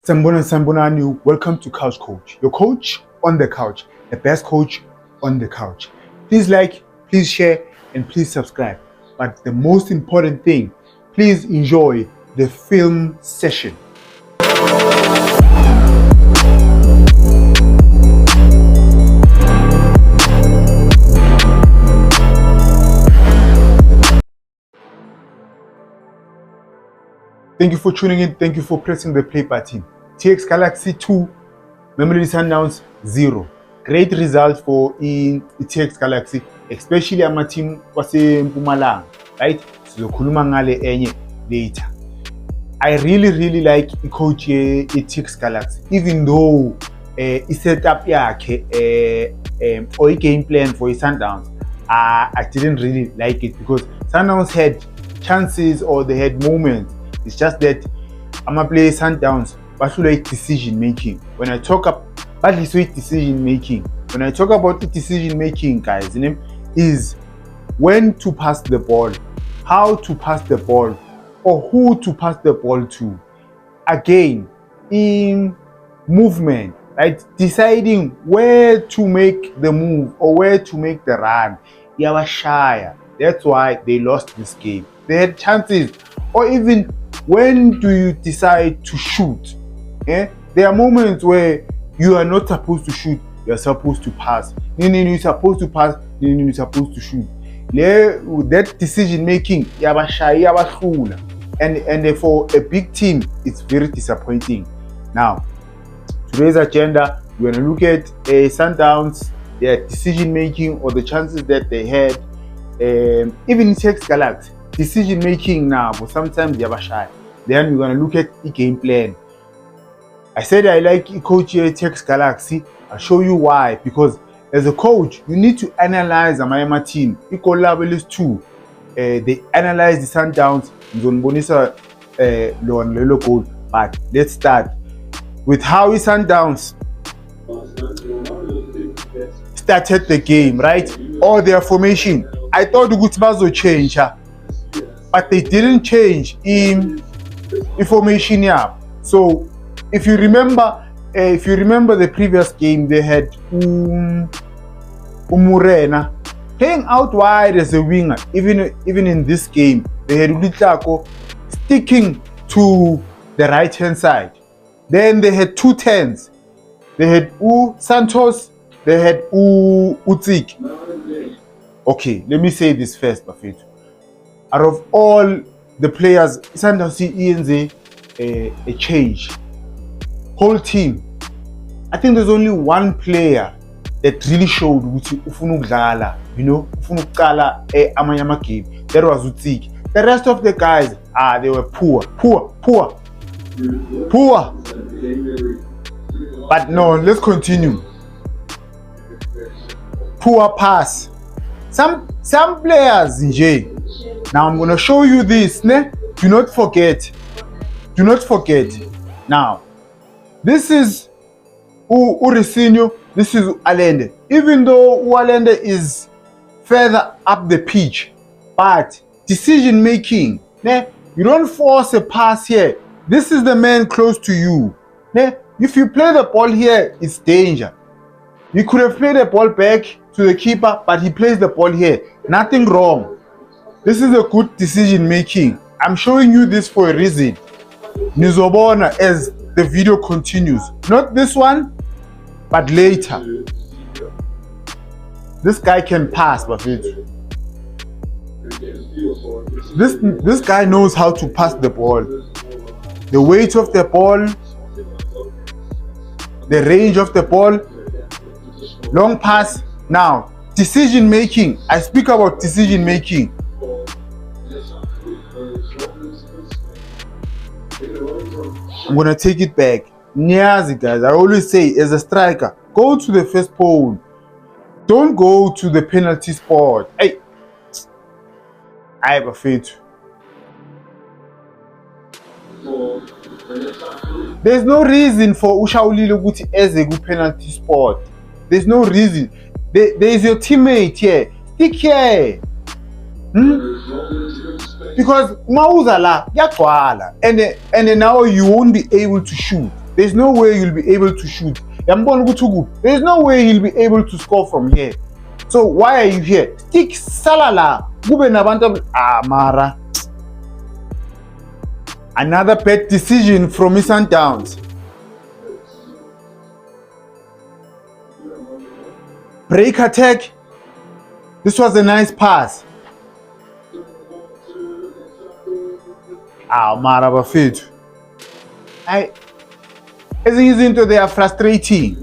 Sambonani, welcome to Couch Coach, your coach on the couch, the best coach on the couch. Please like, please share, and please subscribe. But the most important thing, please enjoy the film session. Thank you for tuning in. Thank you for pressing the play button. TX Galaxy 2, Mamelodi Sundowns 0. Great result for TX Galaxy, especially ama-team wase-Mpumalanga, right? Sizokhuluma ngale enye later. I really like i-coach ye-TX Galaxy, even though i-setup yakhe or i-game plan for i-Sundowns, I didn't really like it because Sundowns had chances or they had moments. It's just that ama-play Sundowns bahlulwa decision making. When I talk about decision making, decision making, guys, is when to pass the ball, how to pass the ball, or who to pass the ball to. Again, in movement, right? Deciding where to make the move or where to make the run. Yabashaya. That's why they lost this game. They had chances, or even when do you decide to shoot? There are moments where you are not supposed to shoot, you are supposed to pass. You're supposed to pass, you're supposed to shoot. That decision making, and for a big team, it's very disappointing. Now, today's agenda, we're going to look at Sundowns, their decision making or the chances that they had. Even in TX Galaxy, decision making now, but sometimes they are shy. Then we're going to look at the game plan. I said I like coach here TX Galaxy. I'll show you why. Because as a coach, you need to analyze the Miami team. Equal level is 2. They analyze the Sundowns. But let's start with how the Sundowns started the game, right? Or their formation. I thought the Gutbaz would change, but they didn't change in formation. Yeah. So if you remember the previous game, they had Umurena playing out wide as a winger. Even in this game, they had Ulitlako sticking to the right hand side. Then they had 2 10s. They had Santos. They had Uzik. Okay, let me say this first, Buffett. Out of all the players, Sundowns see a change. Whole team. I think there's only one player that really showed ufuna ukudlala, ufuna ukuqala amanyama game. That was Uzik. The rest of the guys, they were poor. But no, let's continue. Poor pass. Some players in J. Now I'm gonna show you this. Do not forget. Now, this is Urisinho. This is Allende. Even though Allende is further up the pitch, but decision making. You don't force a pass here. This is the man close to you. If you play the ball here, it's danger. You could have played the ball back to the keeper, but he plays the ball here. Nothing wrong. This is a good decision making. I'm showing you this for a reason. Nizobona as the video continues. Not this one, but later. This guy can pass, Buffett. This guy knows how to pass the ball. The weight of the ball, the range of the ball, long pass. Now, decision making. I speak about decision making. I'm gonna take it back. Niazi, guys. I always say, as a striker, go to the first pole. Don't go to the penalty spot. Hey, I have a faith. There's no reason for Ushaulile Guti Eze go penalty spot. There's no reason. There is your teammate here. Stick here. Because Mauzala, and now you won't be able to shoot. There's no way you'll be able to shoot. There's no way he'll be able to score from here. So why are you here? Stick salala. Mara. Another bad decision from Sundowns. Break attack. This was a nice pass. Mara bafethu. Ezinye izinto they are frustrating.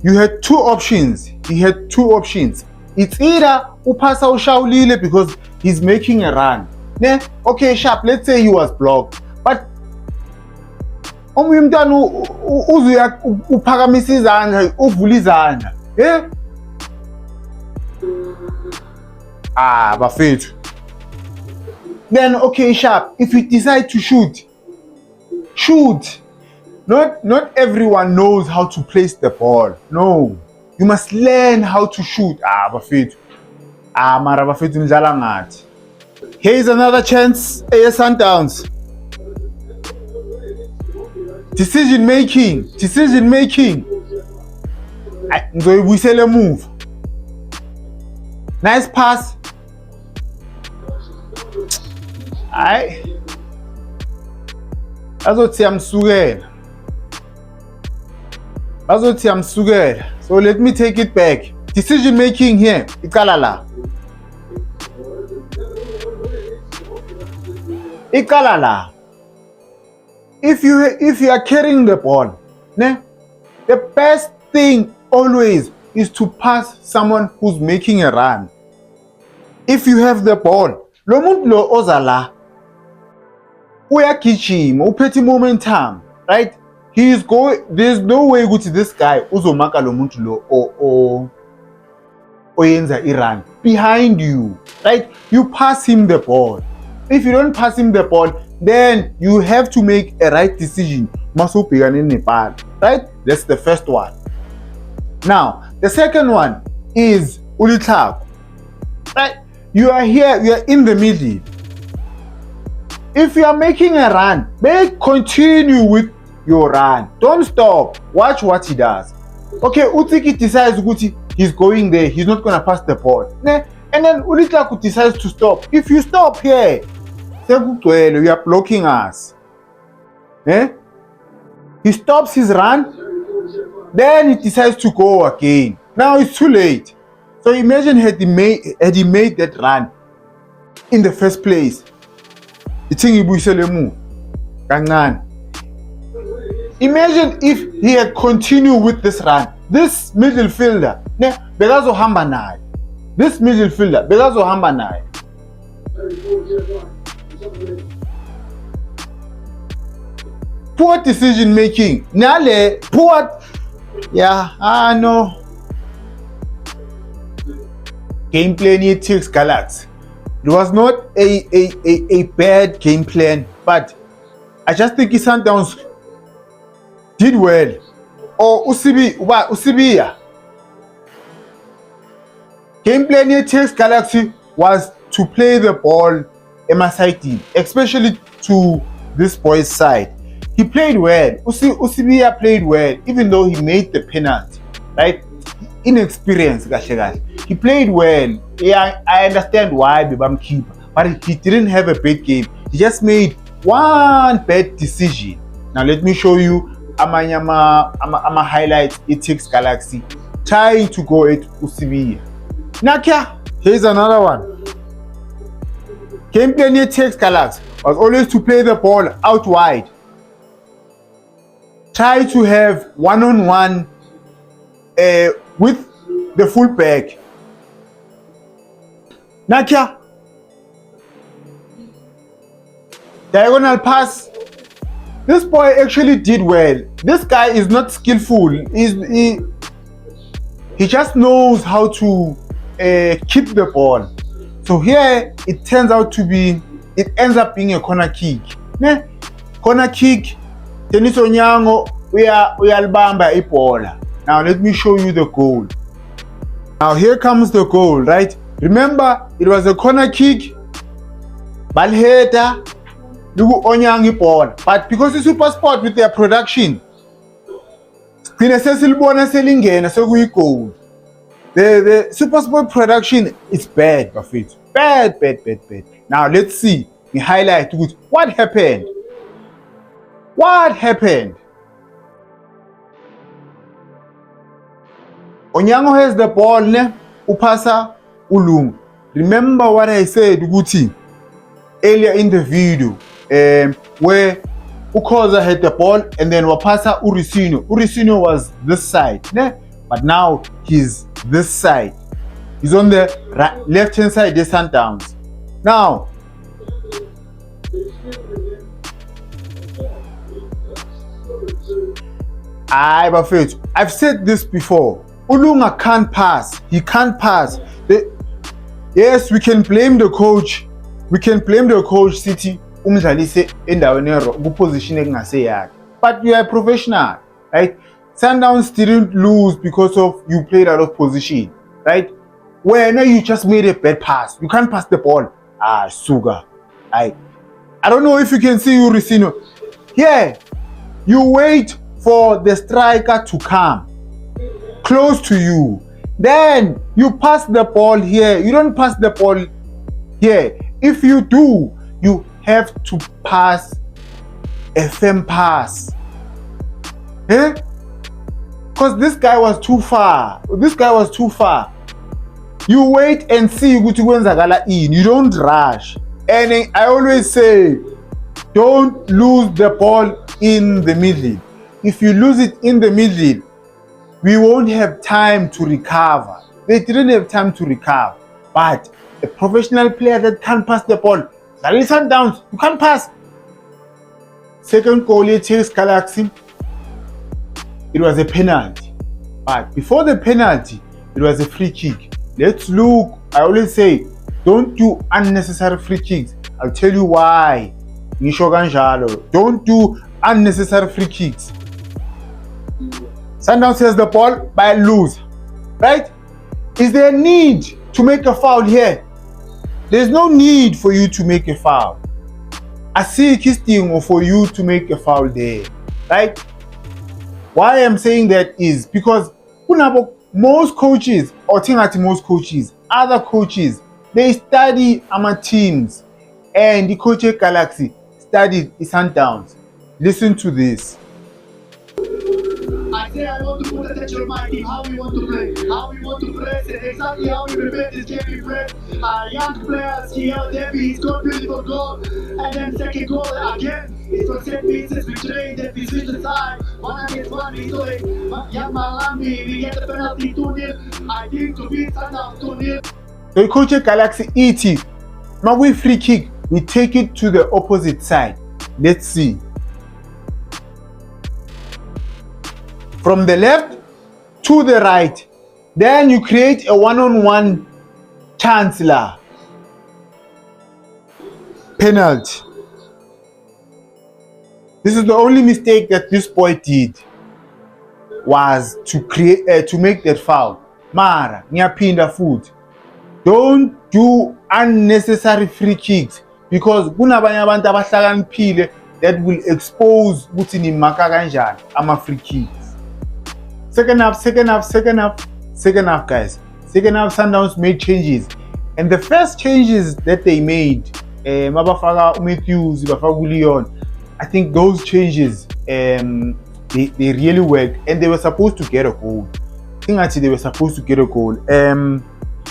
You had two options. He had two options. It's either upasa ushawulile because he's making a run. Okay, sharp. Let's say he was blocked, but omunye umntwana uzuya uphakamisa izandla, uvula izandla. Bafethu. Then okay, sharp. If you decide to shoot. Not everyone knows how to place the ball. No, you must learn how to shoot. Bafethu. Mara bafethu nidlala ngathi. Here's another chance. Sundowns. Decision making. Ngizoyibuyisela move. Nice pass. Azothi yamsukela. So let me take it back. Decision making here. Iqala la. If you are carrying the ball, the best thing always is to pass someone who's making a run. If you have the ball, lo muntu lo ozala uyagijima, uphethe momentum, right? There's no way ukuthi this guy uzomaka lo muntu lo oyenza irun behind you, right? You pass him the ball. If you don't pass him the ball, then you have to make a right decision. Masubhekane neball, right? That's the first one. Now, the second one is ulitlhako, right? You are here, you are in the middle. If you are making a run, continue with your run. Don't stop. Watch what he does. Okay, Utsiki decides ukuthi he's going there. He's not going to pass the ball. And then ulitlhako decides to stop. If you stop here, you are blocking us. He stops his run, then he decides to go again. Now it's too late. So imagine had he made that run in the first place. Imagine if he had continued with this run. This midfielder, bekazohamba naye. Poor decision making. No. Game plan here takes Galaxy. It was not a bad game plan, but I just think Sundowns did well. Or Usibia. Game plan here takes Galaxy was to play the ball MSIT, especially to this boy's side. He played well. Usibia played well, even though he made the penalty, right? Inexperience, he played well. Yeah, I understand why Bibam keeper, but he didn't have a bad game. He just made one bad decision. Now let me show you ama highlights. It takes Galaxy trying to go at Usibia. Nakia, here's another one. Game plan here takes Galaxy was always to play the ball out wide. Try to have one-on-one with the fullback. Nakia, diagonal pass. This boy actually did well. This guy is not skillful. He just knows how to keep the ball. So here it ends up being a corner kick. Corner kick. Dennis Onyango, uyalibamba ibhola. Now let me show you the goal. Now here comes the goal, right? Remember, it was a corner kick baliheta luku onyanga ibhola, but because iSuperSport with their production gcine sesilibona selingena sekuyi-goal. The SuperSport production is bad, bafethu. Bad. Now let's see, ngi-highlight ukuthi what happened. Onyango has the ball ne, upasa uLunga. Remember what I said ukuthi earlier in the video, where Ukhoza had the ball and then wapasa Urisinho. Urisinho was this side, ne? But now he's this side. He's on the left hand side, the Sundowns. Now, I've said this before. uLunga can't pass. He can't pass. Yes, we can blame the coach. City umdlalise endaweni ku-position ekungase yakhe. But you are a professional, right? Sundowns didn't lose because of you played out of position, right? When you just made a bad pass, you can't pass the ball. Sugar. I don't know if you can see Urisinho. Here, you wait for the striker to come close to you. Then you pass the ball here. You don't pass the ball here. If you do, you have to pass a firm pass. Because this guy was too far. You wait and see ukuthi kwenzakala ini. You don't rush. And I always say, don't lose the ball in the middle. If you lose it in the middle, we won't have time to recover. They didn't have time to recover. But a professional player that can't pass the ball, Sundowns, you can't pass. Second goal, TX Galaxy, it was a penalty. But before the penalty, it was a free kick. Let's look. I always say, don't do unnecessary free kicks. I'll tell you why. Don't do unnecessary free kicks. Sundowns has the ball, but lose. Right? Is there a need to make a foul here? There's no need for you to make a foul. I see Kisting for you to make a foul there. Right? Why I'm saying that is because most coaches, other coaches, they study our teams. And the coach at Galaxy studied Sundowns. Listen to this. I say I want to put attention on my team, how we want to play, how we want to press, and exactly how we prepare this game we play. Young players here, Debbie, he's got beautiful goal, and then second goal again. It was set pieces, we trained, then we switch the side. 1 against 1, we do it. Young Malami, we get the penalty 2-0. I think to beat Sundowns 2-0. The coach at Galaxy ET, now we free kick, we take it to the opposite side. Let's see. From the left to the right, then you create a one-on-one chance la. Penalty. This is the only mistake that this boy did, was to create to make that foul. Mara, ngiyaphinda futhi. Don't do unnecessary free kicks because kunabanye abantu abahlakaniphile that will expose ukuthi nimaka kanjani ama free kicks. Second half, guys. Second half, Sundowns made changes. And the first changes that they made, Mabafaka Matthews, Bafaka Leon, I think those changes, they really worked. And they were supposed to get a goal.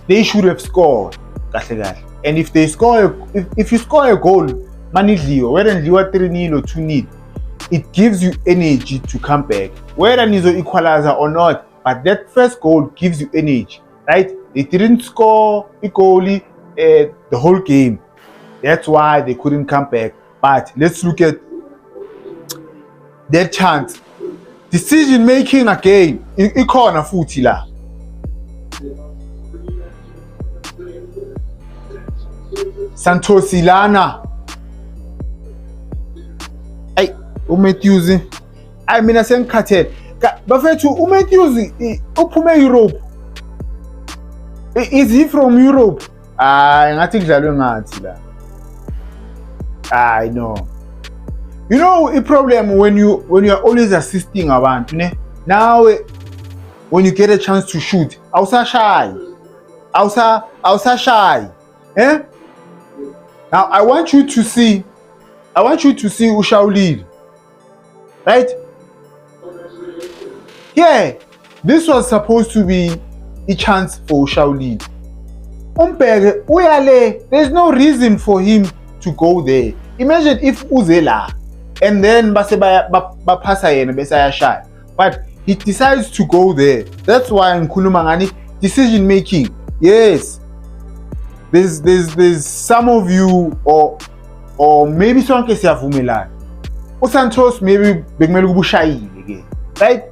They should have scored. And if they score, if you score a goal, manidliwa, whether ndliwa 3-0 or 2-0, it gives you energy to come back. Whether it's an equalizer or not, but that first goal gives you energy, right? They didn't score a goal the whole game. That's why they couldn't come back. But let's look at that chance. Decision making again. Ikhona futhi la. Santosilana. uMatthews mina sengikhathele bafethu uMatthews uphume Europe. Is he from Europe? Ngathi kudlalwe ngathi la. I know. You know a problem when you are always assisting abantu, ne? Now when you get a chance to shoot, awusa shy. Eh? Now I want you to see Ushaulil. Right? Yeah. This was supposed to be a chance for Ushaulil. Umbheke uyale. There's no reason for him to go there. Imagine if Uzela and then base bapasa yena bese ayashaya. But he decides to go there. That's why ngikhuluma ngani decision making. Yes. There's some of you or maybe sonke siyavumelana. USantos maybe bekumele kube ushayile ke. Right?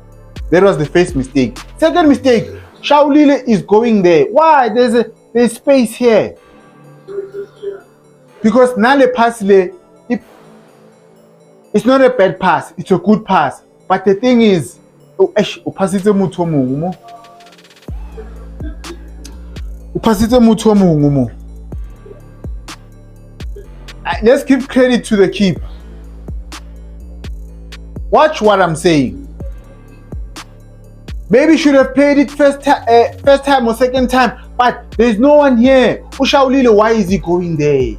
That was the first mistake. Second mistake, Shaulile is going there. Why? There's space here. Because nale pass le, it's not a bad pass, it's a good pass. But the thing is, upasitse muthu omungu mo. Let's give credit to the keeper. Watch what I'm saying. Maybe should have played it first time or second time, but there's no one here. Ushaulile, why is he going there?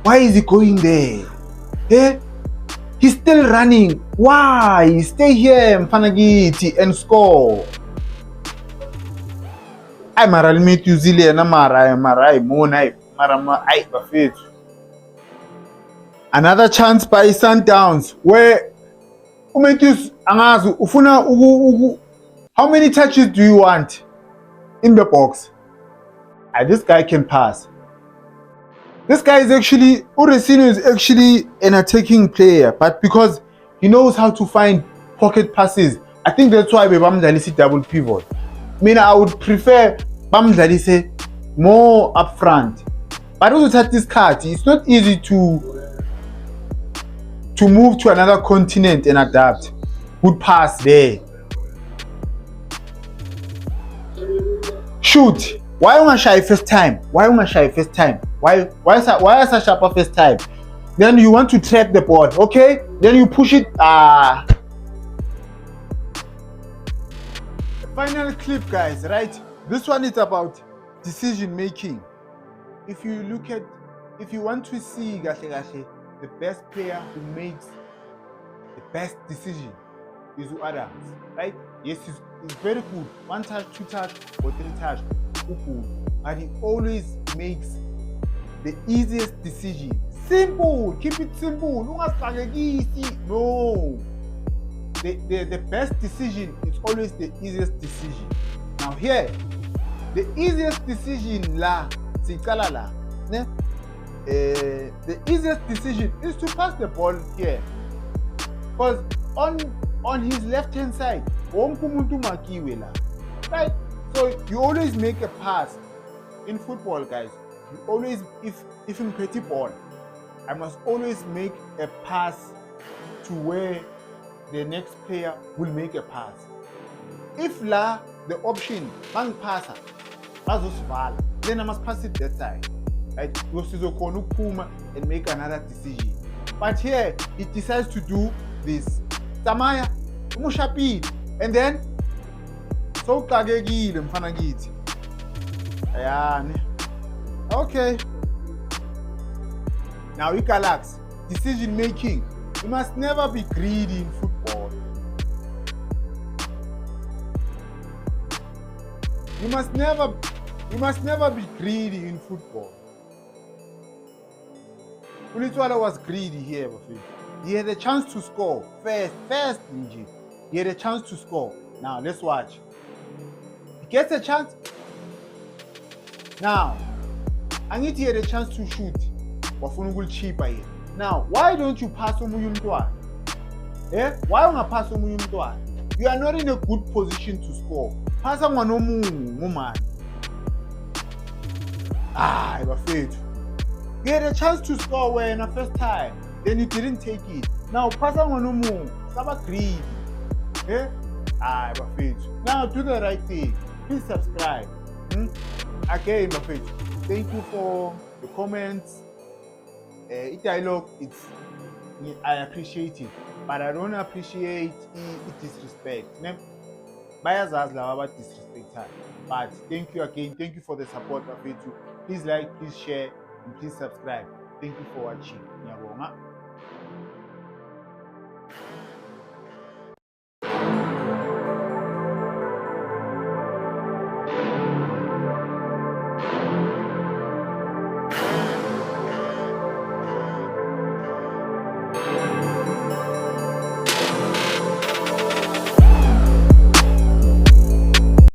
Why is he going there? Yeah? He's still running. Why? Stay here, Mfanagiti, and score. Ay mara limit uzile na mara mona mara bafethu. Another chance by Sundowns where Umetus angazi ufuna how many touches do you want in the box? This guy can pass. This guy is actually, Uresino is actually an attacking player, but because he knows how to find pocket passes, I think that's why Bamdalisi double pivot. I mean, I would prefer Bamdalisi more up front. But also at this card, it's not easy to move to another continent and adapt. Good pass there. Shoot. Why don't I shy first time? Why is a sharper first time? Then you want to trap the ball, okay? Then you push it. The final clip, guys, right? This one is about decision making. If you want to see the best player who makes the best decision is Adams, right? Yes, he's very good. 1 touch, 2 touch, or 3 touch. But he always makes the easiest decision. Simple, keep it simple. No. The best decision is always the easiest decision. Now here, the easiest decision the easiest decision is to pass the ball here. Because on his left hand side, right? So you always make a pass in football, guys. You always, if in petty ball, I must always make a pass to where the next player will make a pass. If the option bang passer, then I must pass it that side, right? And make another decision. But here he decides to do this. Samaya, and then so kagegile mfanagithi. Ayane. Okay. Now Galaxy, decision making. You must never be greedy in football. You must never be greedy in football. Ulitwala was greedy here, he had a chance to score first, Ninja. He had a chance to score. Now let's watch. He gets a chance. Now, Angithi had a chance to shoot. Wafuna cheaper here. Now, why don't you pass omunye umntwana? Why ungapass omunye umntwana? You are not in a good position to score. Pass ngwana omunye man. Bafethu. You had a chance to score when the first time, then you didn't take it. Now, pass ngwana omunye. Saba greedy. Bafethu. Now, do the right thing. Please subscribe. Again, Bafethu. Thank you for the comments. I-dialogue, I appreciate it, but I don't appreciate i-disrespect. Bayazazi laba aba-disrespectayo. But thank you again, thank you for the support bafethu. Please like, please share, and please subscribe. Thank you for watching.